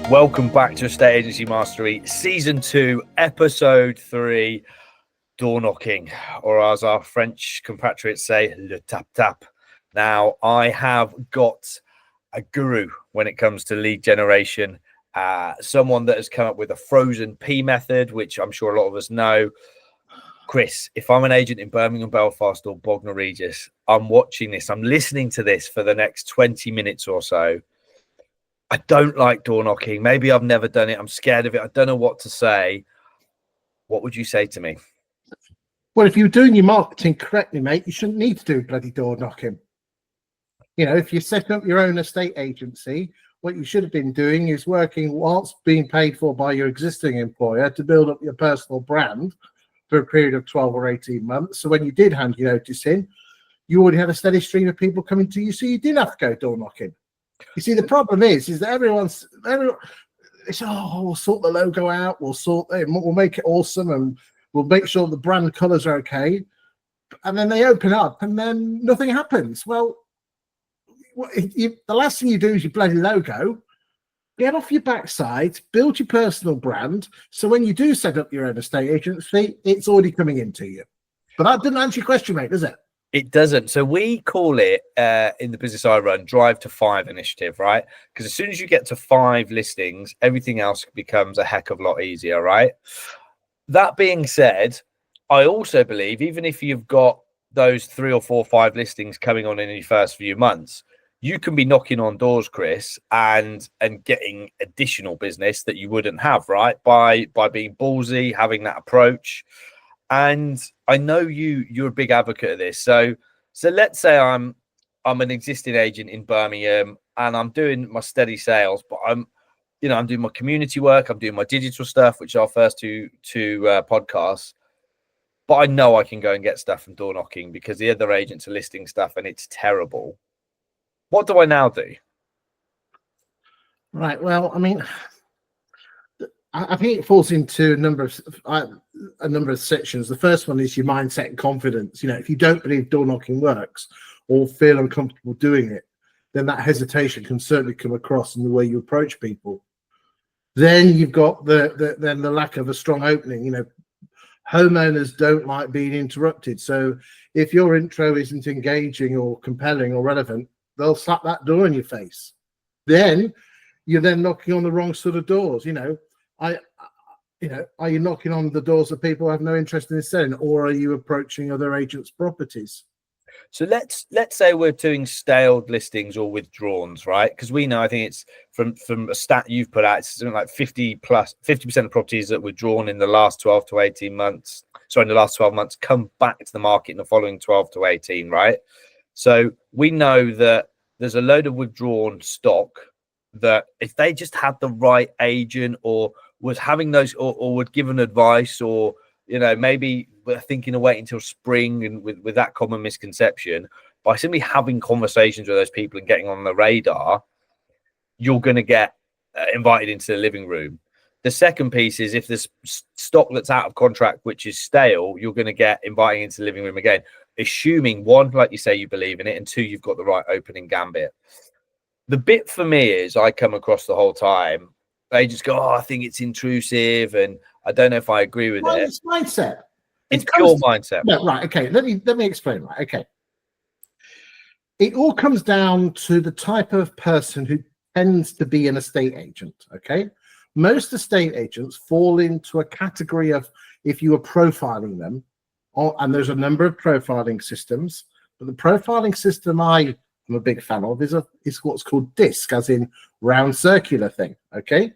Welcome back to Estate Agency Mastery, Season 2, Episode 3, Door Knocking, or as our French compatriots say, le tap-tap. Now, I have got a guru when it comes to lead generation, someone that has come up with a Frozen Pea Method, which I'm sure a lot of us know. Chris, if I'm an agent in Birmingham, Belfast, or Bognor Regis, I'm watching this, I'm listening to this for the next 20 minutes or so. I don't like door knocking. Maybe I've never done it. I'm scared of it. I don't know what to say. What would you say to me? Well, if you're doing your marketing correctly, mate, you shouldn't need to do bloody door knocking. You know, if you set up your own estate agency, what you should have been doing is working whilst being paid for by your existing employer to build up your personal brand for a period of 12 or 18 months. So when you did hand your notice in, you already had a steady stream of people coming to you, so you didn't have to go door knocking. You see, the problem is that everyone, it's, we'll sort the logo out, we'll make it awesome, and we'll make sure the brand colors are okay. And then they open up, and then nothing happens. Well, the last thing you do is your bloody logo. Get off your backside, build your personal brand, so when you do set up your own estate agency, it's already coming into you. But that didn't answer your question, mate, does it? It doesn't. So we call it in the business I run, Drive to 5 initiative, right? Because as soon as you get to 5 listings, everything else becomes a heck of a lot easier, right? That being said, I also believe even if you've got those 3 or 4 or 5 listings coming on in your first few months, you can be knocking on doors, Chris, and getting additional business that you wouldn't have, right? By being ballsy, having that approach. And I know you're a big advocate of this. So let's say I'm an existing agent in Birmingham and I'm doing my steady sales, but I'm doing my community work, I'm doing my digital stuff, which are our first two podcasts. But I know I can go and get stuff from door knocking because the other agents are listing stuff and it's terrible. What do I now do? Right. Well, I mean, I think it falls into a number of sections. The first one is your mindset and confidence. You know, if you don't believe door knocking works or feel uncomfortable doing it, then that hesitation can certainly come across in the way you approach people. Then you've got the lack of a strong opening. You know, homeowners don't like being interrupted. So if your intro isn't engaging or compelling or relevant, they'll slap that door in your face. Then you're then knocking on the wrong sort of doors. Are you knocking on the doors of people who have no interest in selling, or are you approaching other agents' properties? So let's say we're doing staled listings or withdrawns, right? Because we know, I think it's from a stat you've put out, it's something like 50% of properties that were drawn in the last 12 to 18 months. So in the last 12 months, come back to the market in the following 12 to 18, right? So we know that there's a load of withdrawn stock that if they just had the right agent or was having those or would give an advice, or maybe we're thinking of waiting until spring, and with that common misconception, by simply having conversations with those people and getting on the radar, you're going to get invited into the living room. The second piece is if there's stock that's out of contract which is stale, you're going to get invited into the living room again, assuming one, like you say, you believe in it, and two, you've got the right opening gambit. The bit for me is I come across the whole time, they just go, I think it's intrusive, and I don't know if I agree with it. It's mindset. It's pure mindset. No, right. Okay. Let me explain. Right. Okay. It all comes down to the type of person who tends to be an estate agent. Okay. Most estate agents fall into a category of, if you are profiling them, and there's a number of profiling systems, but the profiling system I'm a big fan of is what's called DISC, as in round circular thing. Okay.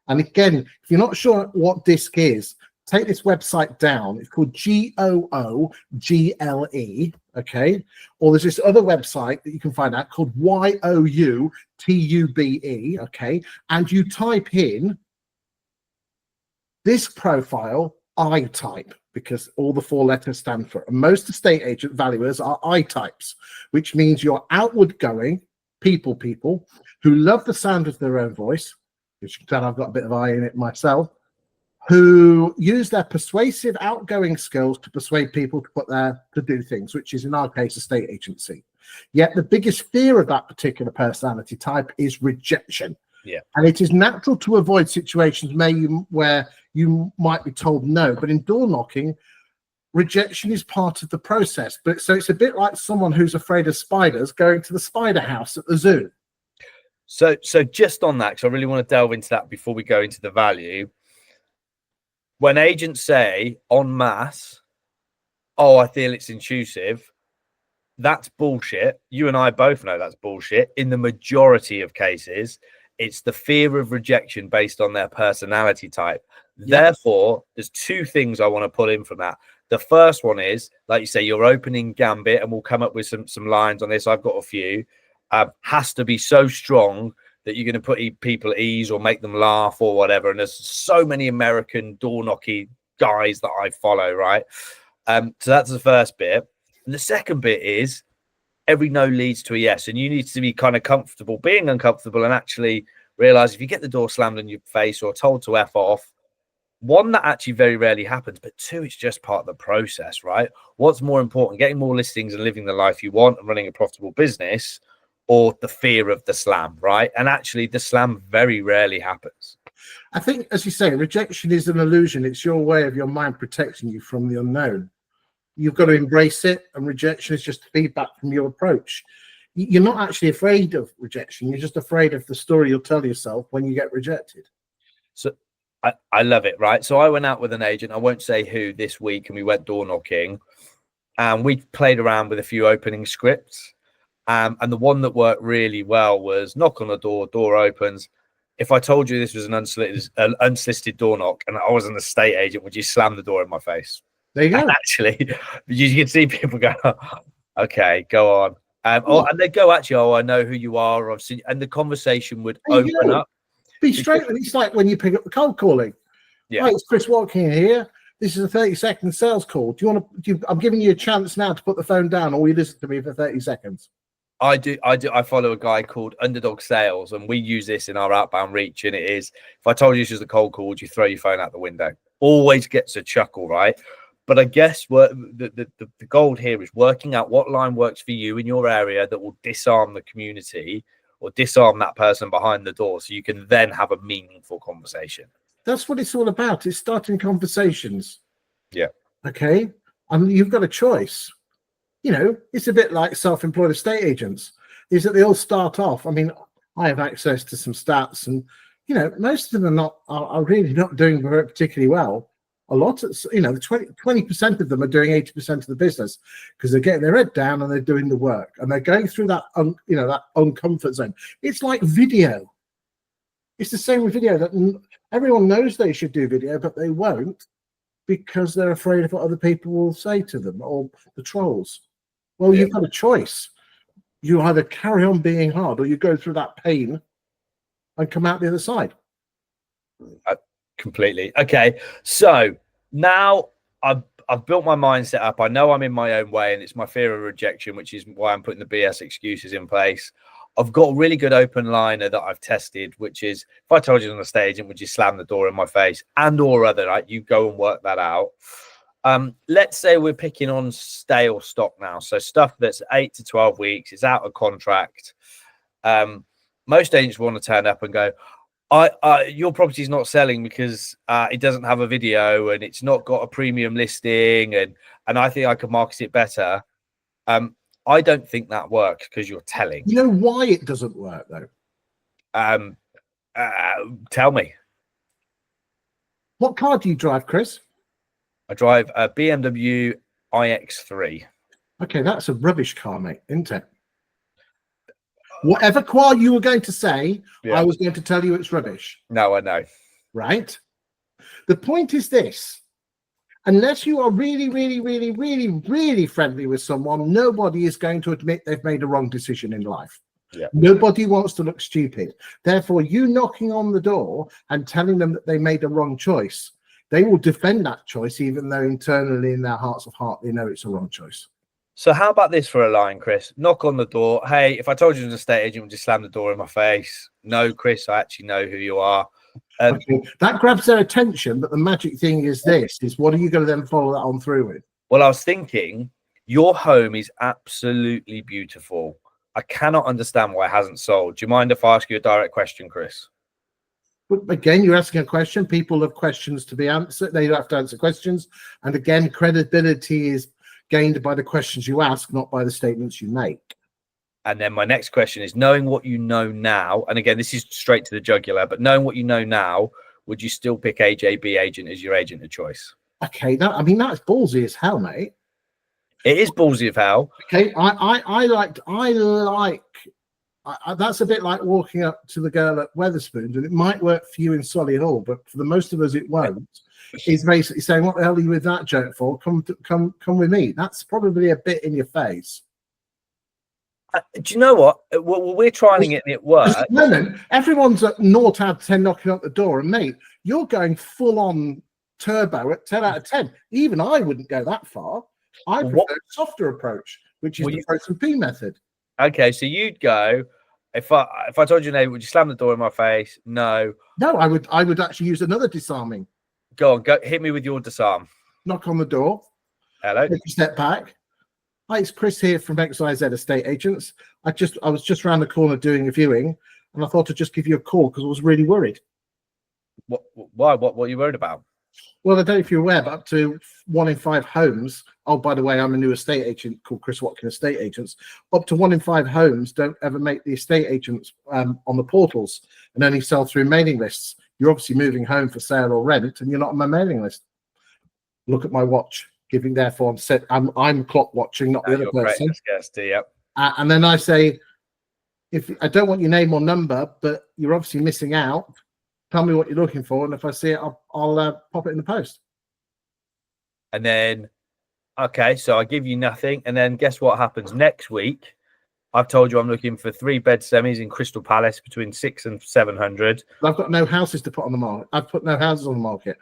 And again, if you're not sure what DISC is, take this website down. It's called GOOGLE. Okay. Or there's this other website that you can find out called YOUTUBE. Okay. And you type in DISC profile I type, because all the 4 letters stand for it. And most estate agent valuers are I types, which means you're outward going people who love the sound of their own voice, which you can tell I've got a bit of I in it myself, who use their persuasive outgoing skills to persuade people to do things, which is in our case estate agency. Yet the biggest fear of that particular personality type is rejection. Yeah. And it is natural to avoid situations where you might be told no. But in door knocking, rejection is part of the process. But so it's a bit like someone who's afraid of spiders going to the spider house at the zoo. So just on that, because I really want to delve into that before we go into the value. When agents say en masse, oh, I feel it's intrusive, that's bullshit. You and I both know that's bullshit. In the majority of cases, it's the fear of rejection based on their personality type. Yeah. Therefore, there's two things I want to pull in from that. The first one is, like you say, your opening gambit, and we'll come up with some lines on this. I've got a few. Has to be so strong that you're going to put people at ease or make them laugh or whatever. And there's so many American door knocky guys that I follow, right? So that's the first bit. And the second bit is every no leads to a yes. And you need to be kind of comfortable being uncomfortable and actually realize if you get the door slammed in your face or told to F off, one, that actually very rarely happens, but two, it's just part of the process, right? What's more important, getting more listings and living the life you want and running a profitable business, or the fear of the slam, right? And actually the slam very rarely happens. I think, as you say, rejection is an illusion. It's your way of your mind protecting you from the unknown. You've got to embrace it, and rejection is just feedback from your approach. You're not actually afraid of rejection. You're just afraid of the story you'll tell yourself when you get rejected. So I love it, right? So I went out with an agent, I won't say who, this week, and we went door knocking, and we played around with a few opening scripts. And the one that worked really well was knock on the door, door opens. If I told you this was an unsolicited door knock and I was an estate agent, would you slam the door in my face? There you go. And actually, you can see people go, okay, go on. And they go, actually, oh, I know who you are. Or I've seen, and the conversation would open up. Be straight. It's like when you pick up the cold calling. Yeah. Right, it's Chris Watkin here. This is a 30-second sales call. Do you want to? I'm giving you a chance now to put the phone down, or you listen to me for 30 seconds. I do. I follow a guy called Underdog Sales, and we use this in our outbound reach. And it is, if I told you this was a cold call, would you throw your phone out the window? Always gets a chuckle, right? But I guess the gold here is working out what line works for you in your area that will disarm the community or disarm that person behind the door, so you can then have a meaningful conversation. That's what it's all about. It's starting conversations. Yeah. Okay. And you've got a choice. You know, it's a bit like self-employed estate agents, is that they all start off. I mean, I have access to some stats, and, you know, most of them are really not doing particularly well. A lot of, you know, 20% of them are doing 80% of the business because they're getting their head down and they're doing the work and they're going through that, that uncomfort zone. It's like video. It's the same with video, that everyone knows they should do video, but they won't because they're afraid of what other people will say to them or the trolls. Well, You've got a choice. You either carry on being hard or you go through that pain and come out the other side. Completely. Okay. So now I've built my mindset up. I know I'm in my own way and it's my fear of rejection, which is why I'm putting the BS excuses in place. I've got a really good open liner that I've tested, which is, if I told you on the stage, and would you slam the door in my face and or other, right? You go and work that out. Let's say we're picking on stale stock now. So stuff that's 8 to 12 weeks, is out of contract. Most agents want to turn up and go, your property's not selling because it doesn't have a video and it's not got a premium listing, and I think I could market it better. I don't think that works because you're telling. You know why it doesn't work though? Tell me. What car do you drive, Chris? I drive a BMW iX3. Okay, that's a rubbish car, mate, isn't it? Whatever car you were going to say, I was going to tell you it's rubbish. No, I know. Right? The point is this. Unless you are really, really, really, really, really friendly with someone, nobody is going to admit they've made a wrong decision in life. Yeah. Nobody wants to look stupid. Therefore, you knocking on the door and telling them that they made a wrong choice, they will defend that choice, even though internally in their hearts of heart, they know it's a wrong choice. So how about this for a line, Chris? Knock on the door. Hey, if I told you as an estate agent, would you slam the door in my face? No, Chris, I actually know who you are. Okay. That grabs their attention, but the magic thing is this, is what are you going to then follow that on through with? Well, I was thinking, your home is absolutely beautiful. I cannot understand why it hasn't sold. Do you mind if I ask you a direct question, Chris? But again, you're asking a question. People have questions to be answered. They have to answer questions. And again, credibility is gained by the questions you ask, not by the statements you make. And then my next question is, knowing what you know now, and again, this is straight to the jugular, but knowing what you know now, would you still pick AJB agent as your agent of choice? Okay, I mean, that's ballsy as hell, mate. It is ballsy of hell. Okay, that's a bit like walking up to the girl at Weatherspoons, and it might work for you in Solihull, but for the most of us, it won't. He's basically saying, "What the hell are you with that joke for? Come with me." That's probably a bit in your face. Do you know what? Well, we're trying it and it works. No, everyone's at 0 out of 10 knocking at the door, and mate, you're going full on turbo at 10 out of 10. Even I wouldn't go that far. I prefer a softer approach, which is the Frozen Pea Method. Okay, so you'd go, if I told your name, would you slam the door in my face? No. No, I would actually use another disarming. Go on, hit me with your disarm. Knock on the door. Hello. Take a step back. Hi, it's Chris here from XYZ Estate Agents. I was just around the corner doing a viewing, and I thought I'd just give you a call because I was really worried. Why? What are you worried about? Well, I don't know if you're aware, but up to 1 in 5 homes. Oh, by the way, I'm a new estate agent called Chris Watkin Estate Agents. Up to 1 in 5 homes don't ever make the estate agents on the portals and only sell through mailing lists. You're obviously moving home for sale or rent, and you're not on my mailing list. Look at my watch. Giving therefore I'm clock watching, not the other person. Yep. And then I say, if I don't want your name or number, but you're obviously missing out, tell me what you're looking for, and if I see it, I'll pop it in the post. And then, okay, so I give you nothing, and then guess what happens next week? I've told you I'm looking for 3-bed semis in Crystal Palace between 600 and 700. I've got no houses to put on the market. I've put no houses on the market.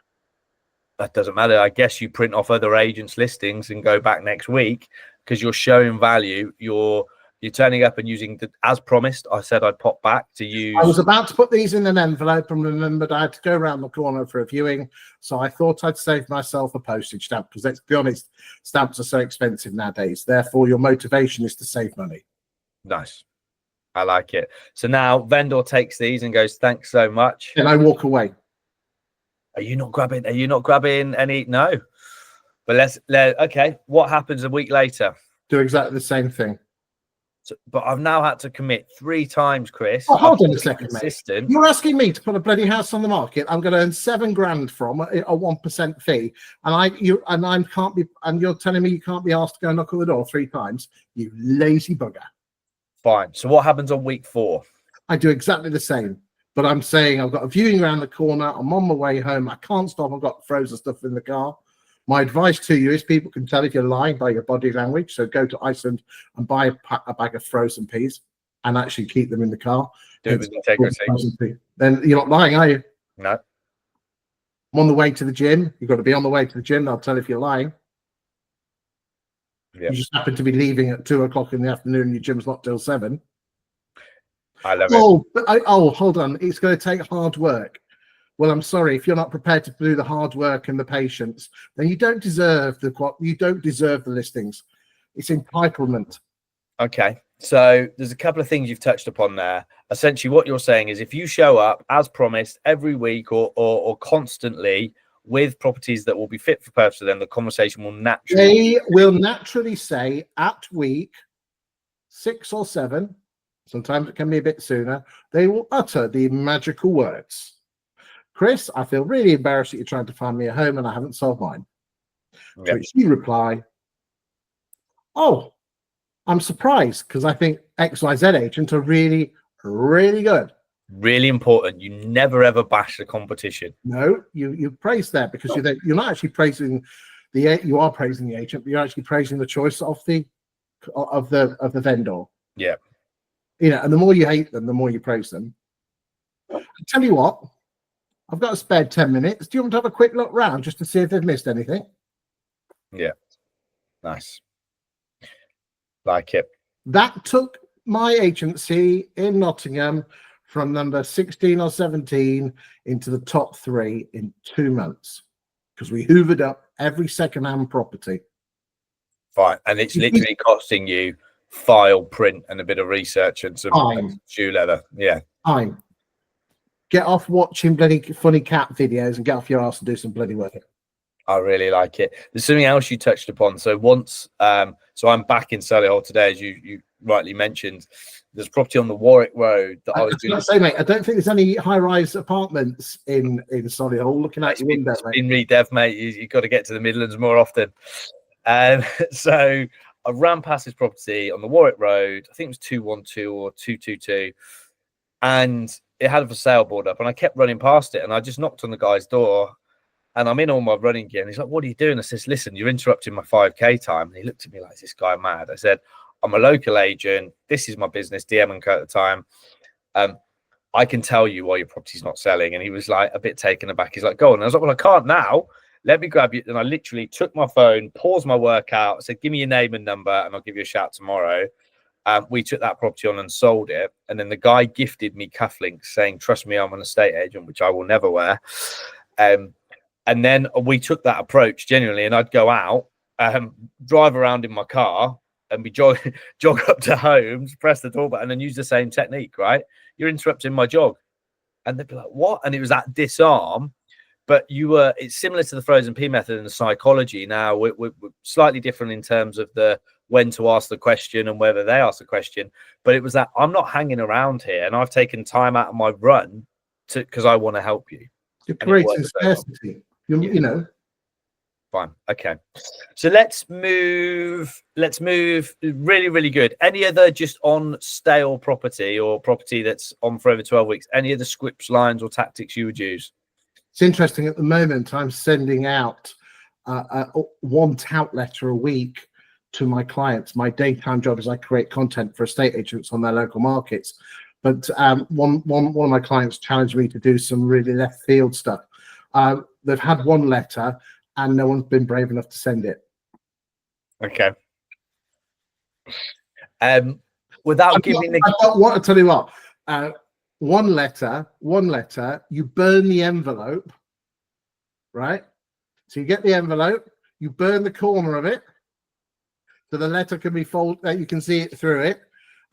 That doesn't matter. I guess you print off other agents' listings and go back next week because you're showing value. You're turning up and using as promised. I said I'd pop back to use. I was about to put these in an envelope and remembered I had to go around the corner for a viewing, so I thought I'd save myself a postage stamp because let's be honest, stamps are so expensive nowadays. Therefore, your motivation is to save money. Nice. I like it. So now vendor takes these and goes, "Thanks so much," and I walk away. Are you not grabbing any? No. But okay. What happens a week later? Do exactly the same thing. So, but I've now had to commit 3 times, Chris. Oh, hold on a second, mate. You're asking me to put a bloody house on the market. I'm going to earn $7,000 from a 1% fee, and you're telling me you can't be asked to go knock on the door 3 times. You lazy bugger. Fine. So what happens on week 4? I do exactly the same. But I'm saying I've got a viewing around the corner. I'm on my way home. I can't stop. I've got frozen stuff in the car. My advice to you is people can tell if you're lying by your body language. So go to Iceland and buy a bag of frozen peas and actually keep them in the car. Do it with integrity. Then you're not lying, are you? No. I'm on the way to the gym. You've got to be on the way to the gym. I'll tell if you're lying. Yep. You just happen to be leaving at 2 o'clock in the afternoon and your gym's not till 7. I love it. Hold on. It's going to take hard work. Well, I'm sorry. If you're not prepared to do the hard work and the patience, then you don't deserve the listings. It's entitlement. Okay. So there's a couple of things you've touched upon there. Essentially, what you're saying is if you show up as promised every week or constantly with properties that will be fit for purpose, then the conversation will naturally say at week 6 or 7. Sometimes it can be a bit sooner. They will utter the magical words. Chris, I feel really embarrassed that you're trying to find me a home and I haven't sold mine. Yep. To which you reply, "Oh, I'm surprised because I think XYZ agents are really, really good." Really important. You never ever bash the competition. No, you praise that because you're not actually praising you are praising the agent, but you're actually praising the choice of the vendor. Yeah. And the more you hate them, the more you praise them. I'll tell you what, I've got a spare 10 minutes. Do you want to have a quick look round just to see if they've missed anything? Yeah. Nice. Like it. That took my agency in Nottingham from number 16 or 17 into the top 3 in 2 months because we hoovered up every second-hand property. Fine. And it's literally costing you file, print, and a bit of research and some shoe leather. Yeah. Time. Get off watching bloody funny cat videos and get off your ass and do some bloody work. I really like it. There's something else you touched upon. So once, so I'm back in Solihull today, as you rightly mentioned. There's property on the Warwick Road that I was going to say, mate. I don't think there's any high-rise apartments in Solihull. Looking out your window, mate. Been redev, mate. You've got to get to the Midlands more often. So I ran past this property on the Warwick Road. I think it was 212 or 222, and it had a for sale board up. And I kept running past it, and I just knocked on the guy's door. And I'm in all my running gear. And he's like, "What are you doing?" I says, "Listen, you're interrupting my 5K time." And he looked at me like, "Is this guy mad?" I said, "I'm a local agent. This is my business, DM and Co at the time. I can tell you why your property's not selling." And he was like a bit taken aback. He's like, "Go on." And I was like, "Well, I can't now. Let me grab you." And I literally took my phone, paused my workout, said, "Give me your name and number, and I'll give you a shout tomorrow." We took that property on and sold it. And then the guy gifted me cufflinks saying, "Trust me, I'm an estate agent," which I will never wear. And then we took that approach genuinely, and I'd go out, drive around in my car, and we jog up to homes, press the door button, and use the same technique. Right? You're interrupting my jog, and they'd be like, "What?" And it was that disarm. But it's similar to the Frozen Pea Method and the psychology. Now we're slightly different in terms of the when to ask the question and whether they ask the question. But it was that I'm not hanging around here, and I've taken time out of my run because I want to help you. You're creating scarcity. You know. Fine. Okay. So let's move really, really good. Any other just on stale property or property that's on for over 12 weeks? Any other scripts, lines or tactics you would use? It's interesting. At the moment, I'm sending out one tout letter a week to my clients. My daytime job is I create content for estate agents on their local markets. But one of my clients challenged me to do some really left field stuff. They've had one letter and no one's been brave enough to send it. Okay. Without giving the... I'll tell you what. One letter, you burn the envelope, right? So you get the envelope, you burn the corner of it, so the letter can be folded, you can see it through it.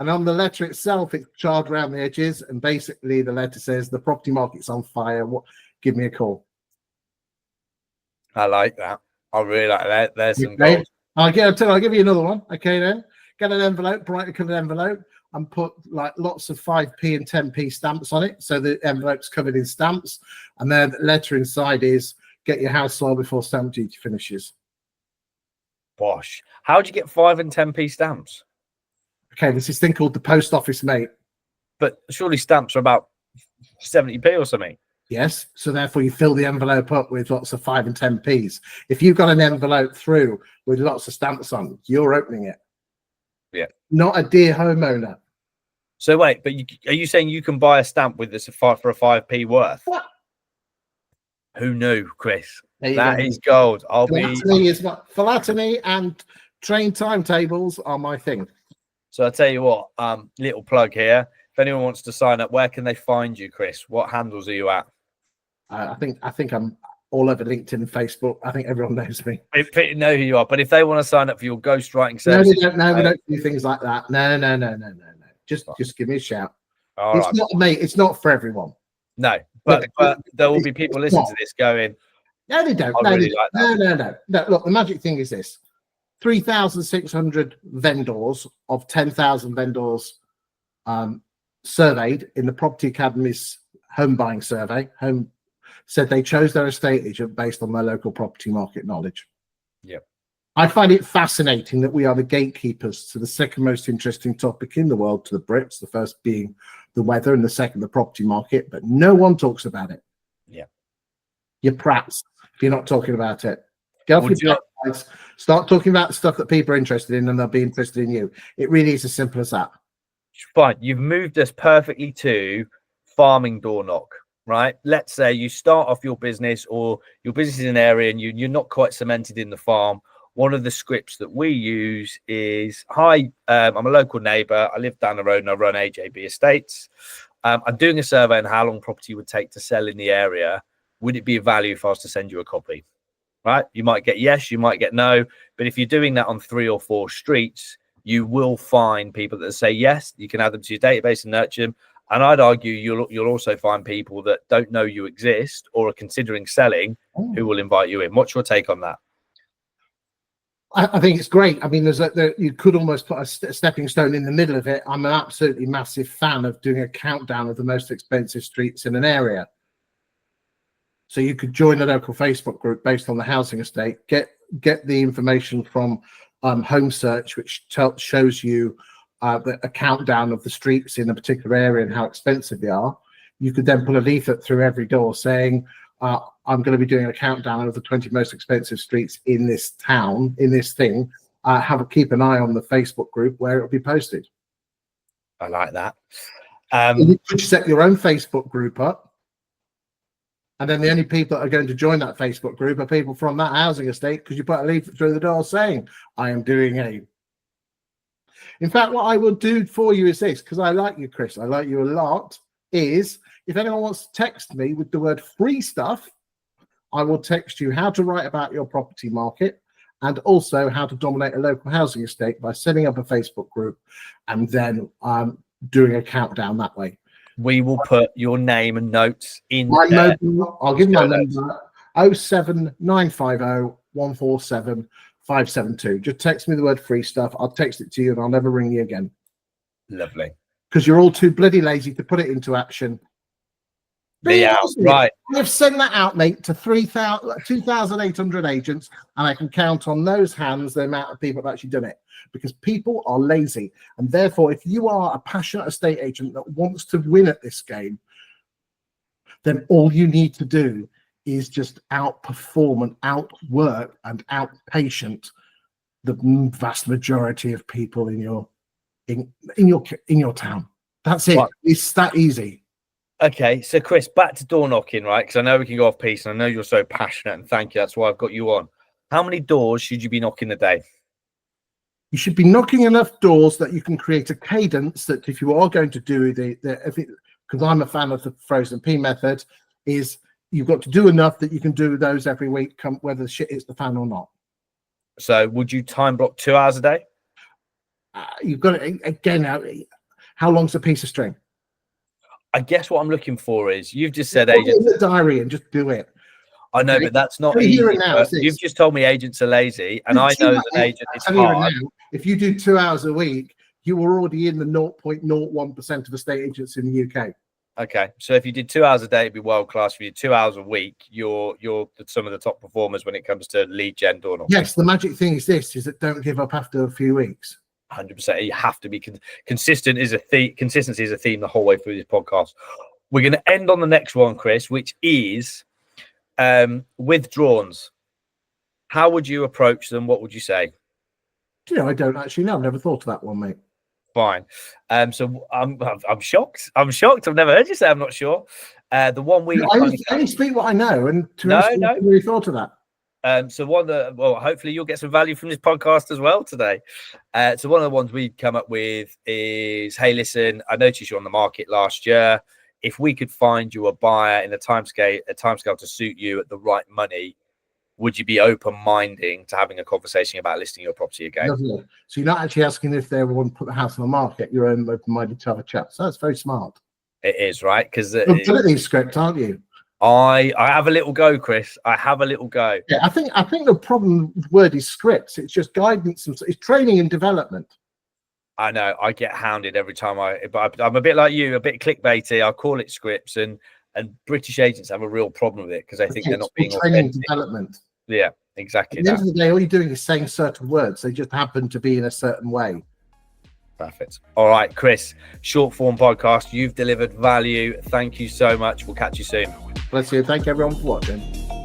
And on the letter itself, it's charred around the edges. And basically the letter says, "The property market's on fire. Give me a call." I like that. I really like that. There's some gold. I'll give you another one. Okay, then. Get an envelope, brightly coloured envelope, and put like lots of 5p and 10p stamps on it. So the envelope's covered in stamps. And then the letter inside is, "Get your house sold before stamp duty finishes." Bosh. How do you get 5 and 10p stamps? Okay, there's this thing called the post office, mate. But surely stamps are about 70p or something. Yes, so therefore you fill the envelope up with lots of 5 and 10p's. If you've got an envelope through with lots of stamps on, you're opening it. Yeah. Not a dear homeowner. So wait, but are you saying you can buy a stamp with this for a 5p worth? What? Who knew, Chris? That is gold. Philately and train timetables are my thing. So I'll tell you what, little plug here. If anyone wants to sign up, where can they find you, Chris? What handles are you at? I think I'm all over LinkedIn and Facebook. I think everyone knows me. They know who you are. But if they want to sign up for your ghostwriting service, no, they don't. No, we don't do things like that. No. Just give me a shout. It's not, mate. It's not for everyone. No, but there will be people listening to this going, "No, they don't. No, really like that. No. Look, the magic thing is this: 3,600 vendors of 10,000 vendors surveyed in the Property Academy's home buying survey. Said they chose their estate agent based on their local property market knowledge. Yeah, I find it fascinating that we are the gatekeepers to the second most interesting topic in the world to the Brits, the first being the weather and the second the property market, but no one talks about it. Yeah. You're prats if you're not talking about it. Get off your guys, start talking about stuff that people are interested in and they'll be interested in you. It really is as simple as that. Fine. You've moved us perfectly to farming door knock, right? Let's say you start off your business or your business is in an area and you're not quite cemented in the farm. One of the scripts that we use is, "Hi, I'm a local neighbour. I live down the road and I run AJB Estates. I'm doing a survey on how long property would take to sell in the area. Would it be of value if I was to send you a copy?" Right? You might get yes, you might get no. But if you're doing that on 3 or 4 streets, you will find people that say yes. You can add them to your database and nurture them. And I'd argue you'll also find people that don't know you exist or are considering selling who will invite you in. What's your take on that? I think it's great. I mean, you could almost put a stepping stone in the middle of it. I'm an absolutely massive fan of doing a countdown of the most expensive streets in an area. So you could join a local Facebook group based on the housing estate, get the information from Home Search, which shows you a countdown of the streets in a particular area and how expensive they are. You could then put a leaflet through every door saying, I'm going to be doing a countdown of the 20 most expensive streets in this town, in this thing. Keep an eye on the Facebook group where it'll be posted. I like that. You could set your own Facebook group up. And then the only people that are going to join that Facebook group are people from that housing estate, because you put a leaflet through the door saying, I am doing a... In fact, what I will do for you is this, because I like you, Chris, I like you a lot, is if anyone wants to text me with the word free stuff, I will text you how to write about your property market and also how to dominate a local housing estate by setting up a Facebook group and then doing a countdown that way. We will put your name and notes in my mobile. I'll give you my number: 07950 147 572. Just text me the word free stuff. I'll text it to you and I'll never ring you again. Lovely. Because you're all too bloody lazy to put it into action. Yeah, right. I've sent that out, mate, to 2,800 agents, and I can count on those hands the amount of people that have actually done it, because people are lazy. And therefore, if you are a passionate estate agent that wants to win at this game, then all you need to do is just outperform and outwork and outpatient the vast majority of people in your town. That's it. Right. It's that easy. Okay, so Chris, back to door knocking, right? Because I know we can go off piece, and I know you're so passionate, and thank you. That's why I've got you on. How many doors should you be knocking a day? You should be knocking enough doors that you can create a cadence that, if you are going to do because I'm a fan of the Frozen Pea Method, is you've got to do enough that you can do those every week, whether the shit hits the fan or not. So would you time block 2 hours a day? You've got to, again, how long's a piece of string? I guess what I'm looking for is, you've just said agents in the diary and just do it. I know, but that's not easy. You've just told me agents are lazy, and I know as an agent it's hard. If you do 2 hours a week, you are already in the 0.01% of estate agents in the UK. Okay, so if you did 2 hours a day, it'd be world class. If you did 2 hours a week, you're some of the top performers when it comes to lead gen door knocking. Yes, the magic thing is that don't give up after a few weeks. 100%. You have to be consistent. Consistency is a theme the whole way through this podcast. We're going to end on the next one, Chris, which is withdrawns. How would you approach them? What would you say? Do you know, I don't actually know. I've never thought of that one, mate. Fine. So I'm shocked. I'm shocked. I've never heard you say I'm not sure. The one we I only speak what I know, and I never really thought of that. So hopefully you'll get some value from this podcast as well today. So one of the ones we'd come up with is, hey, listen, I noticed you're on the market last year. If we could find you a buyer in a timescale to suit you at the right money, would you be open-minded to having a conversation about listing your property again? Lovely. So you're not actually asking if they want to put the house on the market. You're open-minded to have a chat. So that's very smart. It is, right? Because you're good at these scripts, aren't you? I have a little go, Chris. I have a little go. Yeah, I think the problem with the word is scripts. It's just guidance and it's training and development. I know. I get hounded every time but I'm a bit like you, a bit clickbaity. I call it scripts, and British agents have a real problem with it because they think they're not being training and development. Yeah, exactly. At the end of the day, all you're doing is saying certain words. They just happen to be in a certain way. Perfect. All right, Chris, short form podcast. You've delivered value. Thank you so much. We'll catch you soon. Bless you. Thank you, everyone, for watching.